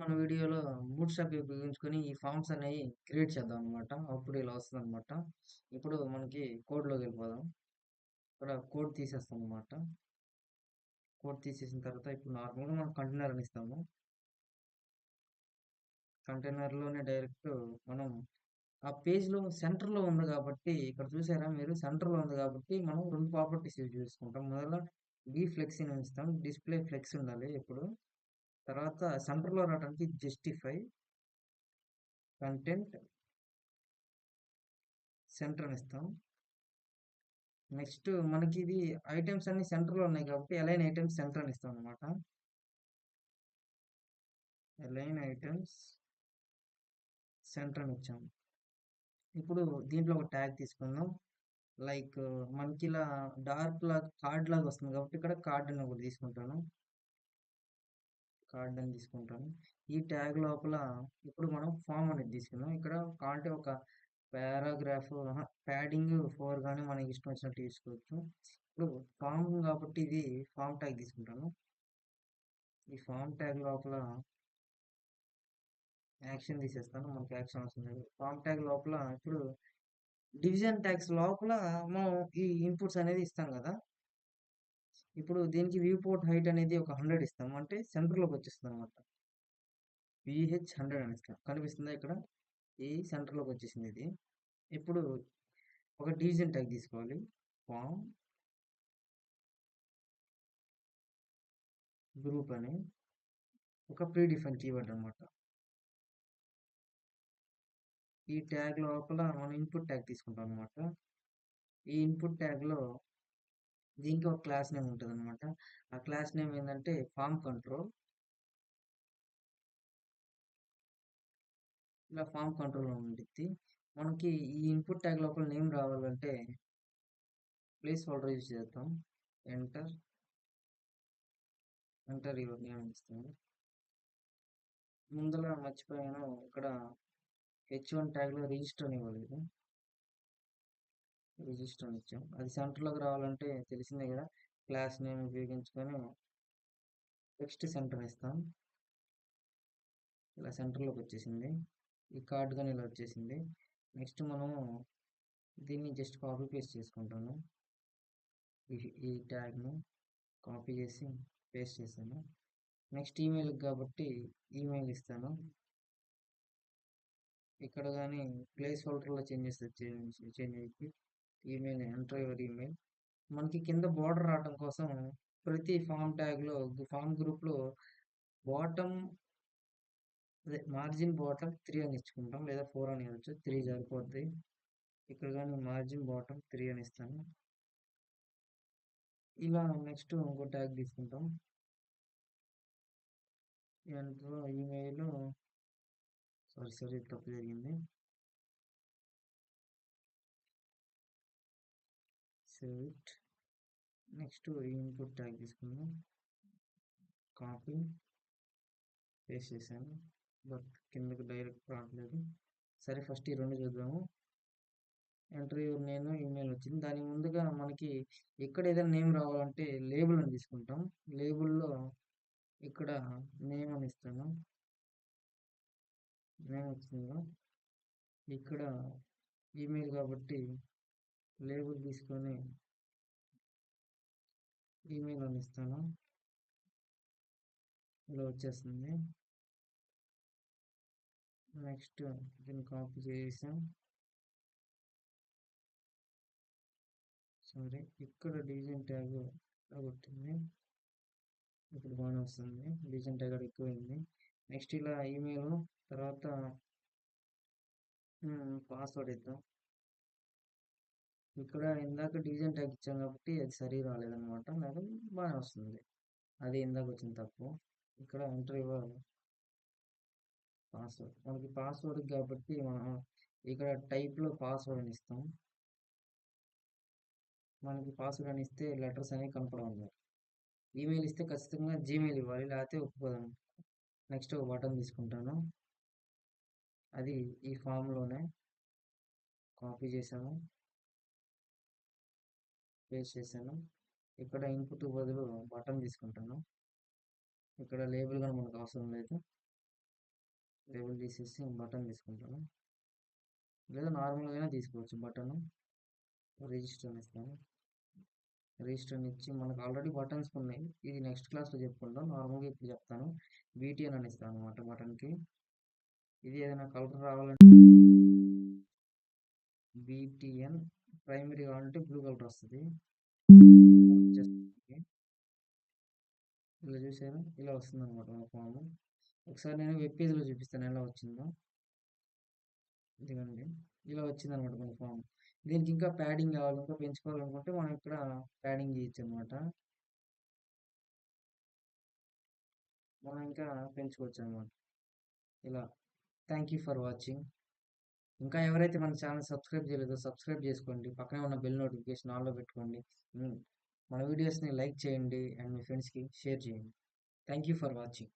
మన వీడియోలో బూట్‌స్ట్రాప్ ఉపయోగించుకొని ఈ ఫార్మ్స్ అనేవి క్రియేట్ చేద్దాం అనమాట. అప్పుడు ఇలా వస్తదనమాట. ఇప్పుడు మనకి కోడ్‌లోకెళ్ళిపోదాం. ఇక్కడ కోడ్ తీసేస్తాం అనమాట. కోడ్ తీసేసిన తర్వాత ఇప్పుడు నార్మల్‌గా మనం కంటైనర్ అని ఇస్తాము. కంటైనర్‌లోనే డైరెక్ట్ మనం ఆ పేజ్‌లో సెంటర్‌లో ఉంది కాబట్టి ఇక్కడ చూసారా మీరు సెంటర్‌లో ఉంది కాబట్టి మనం 2 ప్రాపర్టీస్ యూజ్ చేసుకుంటాం. మొదల ఫ్లెక్సీ అని ఇస్తాం. డిస్‌ప్లే ఫ్లెక్స్ ఉండాలి ఎప్పుడు. తర్వాత సెంటర్‌లో రావడానికి జస్టిఫై కంటెంట్ సెంటర్ అని ఇస్తాం. నెక్స్ట్ మనకి ఇది ఐటమ్స్ అన్ని సెంటర్ లో ఉన్నాయి కాబట్టి అలైన్ ఐటమ్స్ సెంటర్ అని ఇస్తాం అనమాట. అలైన్ ఐటమ్స్ సెంటర్ అని ఇచ్చాం. ఇప్పుడు దీంట్లో ఒక ట్యాగ్ తీసుకుందాం. లైక్ మనకి ఇలా డార్క్ లాగా కార్డ్ లాగా వస్తుంది కాబట్టి ఇక్కడ కార్డ్ అని ఒకటి తీసుకుంటాను. కార్డ్ అని తీసుకుంటాను. ఈ ట్యాగ్ లోపల ఇప్పుడు మనం ఫామ్ అనేది తీసుకుందాం. ఇక్కడ అంటే ఒక పారాగ్రాఫ్ ప్యాడింగ్ 4 కానీ మనకి ఇష్టం వచ్చినట్టు తీసుకోవచ్చు. ఇప్పుడు ఫామ్ కాబట్టి ఇది ఫామ్ ట్యాగ్ తీసుకుంటాను. ఈ ఫామ్ ట్యాగ్ లోపల యాక్షన్ తీసేస్తాను. మనకి యాక్షన్ అవసరం లేదు. ఫామ్ ట్యాగ్ లోపల ఇప్పుడు డివిజన్ ట్యాగ్స్ లోపల మనం ఈ ఇన్పుట్స్ అనేది ఇస్తాం కదా. ఇప్పుడు దీనికి వ్యూ పోర్ట్ హైట్ అనేది ఒక 100 ఇస్తాం. అంటే సెంటర్లోకి వచ్చేస్తుంది అనమాట. VH 100 అని ఇస్తాం. కనిపిస్తుందా ఇక్కడ? ఈ సెంటర్లోకి వచ్చేసింది ఇది. ఇప్పుడు ఒక డివిజన్ ట్యాగ్ తీసుకోవాలి. ఫామ్ గ్రూప్ అని ఒక ప్రీ డిఫైన్ కీవర్డ్ అనమాట. ఈ ట్యాగ్ లోపల మనం ఇన్పుట్ ట్యాగ్ తీసుకుంటాం అనమాట. ఈ ఇన్పుట్ ట్యాగ్ లో దీనికి ఒక క్లాస్ నేమ్ ఉంటుంది అనమాట. ఆ క్లాస్ నేమ్ ఏంటంటే ఫామ్ కంట్రోల్. ఇలా ఫామ్ కంట్రోల్ ఉండిద్ది. మనకి ఈ ఇన్పుట్ ట్యాగ్ లోపల నేమ్ రావాలంటే ప్లేస్ హోల్డర్ యూజ్ చేద్దాం. ఎంటర్ ఎంటర్ యువర్ నేమ్ ఇస్తాము. ముందర మర్చిపోయాను, ఇక్కడ H1 ట్యాగ్ లో రిజిస్టర్ అని ఇవ్వలేదు. రిజిస్టర్ అని ఇచ్చాం. అది సెంటర్లోకి రావాలంటే తెలిసిందే కదా, క్లాస్ నేమ్ ఉపయోగించుకొని టెక్స్ట్ సెంటర్ ఇస్తాం. ఇలా సెంటర్లోకి వచ్చేసింది. ఈ కార్డ్ కానీ ఇలా వచ్చేసింది. నెక్స్ట్ మనము దీన్ని జస్ట్ కాపీ పేస్ట్ చేసుకుంటాను. ఈ ట్యాగ్ను కాపీ చేసి పేస్ట్ చేశాను. నెక్స్ట్ ఈమెయిల్ కాబట్టి ఈమెయిల్ ఇస్తాను. ఇక్కడ కానీ ప్లేస్ హోల్డర్లో చేంజ్ అయితే ఈమెయిల్ ఎంటర్ యువర్ ఈమెయిల్. మనకి కింద బోర్డర్ రావడం కోసం ప్రతి ఫామ్ ట్యాగ్లో ఫామ్ గ్రూప్లో బాటమ్ అదే మార్జిన్ బాటమ్ 3 అని ఇచ్చుకుంటాం, లేదా 4 అని ఇవ్వచ్చు. 3 సరిపోద్ది. ఇక్కడ కానీ మార్జిన్ బాటమ్ 3 అని ఇస్తాను. ఇలా నెక్స్ట్ ఇంకో ట్యాగ్ తీసుకుంటాం. ఎంటర్ ఈమెయిల్, సారీ తప్పు జరిగింది. Save it. Next input tag తీసుకుందాం. కాపీ పేస్ట్ చేశాను, బట్ కిందకి డైరెక్ట్ రావట్లేదు. సరే ఫస్ట్ ఈ రెండు చూద్దాము. ఎంటర్ యువర్ నేమ్ ఈమెయిల్ వచ్చింది. దాని ముందుగా మనకి ఇక్కడ ఏదైనా నేమ్ రావాలంటే లేబుల్ అని తీసుకుంటాం. లేబుల్లో ఇక్కడ నేమ్ అని ఇస్తాను. నేమ్ వచ్చిందా, ఇక్కడ ఈమెయిల్ కాబట్టి లేబుల్ తీసుకొని ఈమెయిల్ అని ఇస్తాను. ఇలా వచ్చేస్తుంది. నెక్స్ట్ దీన్ని కాపీ చేసాం. సారీ, ఇక్కడ డివిజన్ ట్యాగ్ కొట్టింది. ఇప్పుడు బాగానే వస్తుంది. డివిజన్ ట్యాగ్ ఎక్కువైంది. నెక్స్ట్ ఇలా ఈమెయిల్ తర్వాత పాస్వర్డ్ ఇద్దాం. ఇక్కడ ఇందాక డివిజన్ ట్యాగ్ ఇచ్చాం కాబట్టి అది సరి రాలేదన్నమాట. నాకు బాగానే వస్తుంది. అది ఇందాక వచ్చిన తప్పు. ఇక్కడ ఎంటర్ ఇవ్వాలి పాస్వర్డ్. మనకి పాస్వర్డ్ కాబట్టి మనం ఇక్కడ టైప్లో పాస్వర్డ్ అని ఇస్తాం. మనకి పాస్వర్డ్ అని ఇస్తే లెటర్స్ అనేవి కనపడవు. ఈమెయిల్ ఇస్తే ఖచ్చితంగా జీమెయిల్ ఇవ్వాలి, లేకపోతే ఒప్పుకోదాం. నెక్స్ట్ ఒక బటన్ తీసుకుంటాను. అది ఈ ఫామ్లోనే కాపీ చేశాను, పేస్ట్ చేశాను. ఇక్కడ ఇన్పుట్ బదులు బటన్ తీసుకుంటాను. ఇక్కడ లేబుల్ కానీ మనకు అవసరం లేదు. లేబుల్ తీసేసి బటన్ తీసుకుంటాను, లేదా నార్మల్గా తీసుకోవచ్చు బటన్. రిజిస్టర్ అని ఇస్తాను. రిజిస్టర్ ఇచ్చి మనకు ఆల్రెడీ బటన్స్ ఉన్నాయి, ఇది నెక్స్ట్ క్లాస్లో చెప్పుకుంటాం. నార్మల్గా ఇప్పుడు చెప్తాను. బీటీఎన్ అని ఇస్తాను అనమాట బటన్కి. ఇది ఏదైనా కలర్ రావాలంటే బీటీఎన్ ప్రైమరీ కావాలంటే బ్లూ కలర్ వస్తుంది. ఇలా చూసారా, ఇలా వస్తుంది అనమాట మన ఫామ్. ఒకసారి నేను వెబ్ పేజ్లో చూపిస్తాను ఎలా వచ్చిందో. ఇదిగండి, ఇలా వచ్చింది అనమాట మన ఫామ్. దీనికి ఇంకా ప్యాడింగ్ కావాలి, ఇంకా పెంచుకోవాలనుకుంటే మనం ఇక్కడ ప్యాడింగ్ చేయొచ్చు అనమాట. మనం ఇంకా పెంచుకోవచ్చు అనమాట ఇలా. Thank you for watching. ఇంకా ఎవరైతే మన ఛానల్ సబ్స్క్రైబ్ చేయలేదో సబ్స్క్రైబ్ చేసుకోండి, పక్కనే ఉన్న బెల్ నోటిఫికేషన్ ఆన్లో పెట్టుకోండి. మన వీడియోస్ని లైక్ చేయండి అండ్ మీ ఫ్రెండ్స్కి షేర్ చేయండి. Thank you for watching.